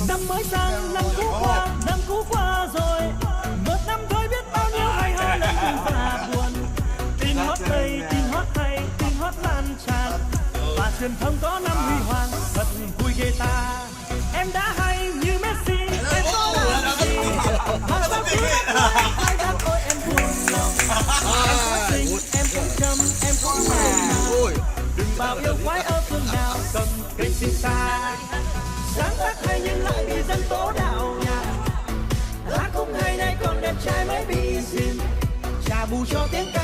Năm mới sang năm cũ qua rồi, một năm thôi biết bao nhiêu hay ho lần vui và buồn. Tin hót đây, tin hót hay, tin hót lan tràn, và truyền thông có năm huy hoàng thật vui ghê ta. Em đã hay như Messi, em có làm gì mà sao cứ ai đã ôi em buồn lòng. Em có tình, em cũng chăm, em cũng màng, đừng bao yêu quái ở phương nào cầm cây xin xa. Sáng tác hay nhưng lại bị dân tố đạo nhạc, hát không hay nay còn đẹp trai mới bị dìm, trả bù cho tiếng ca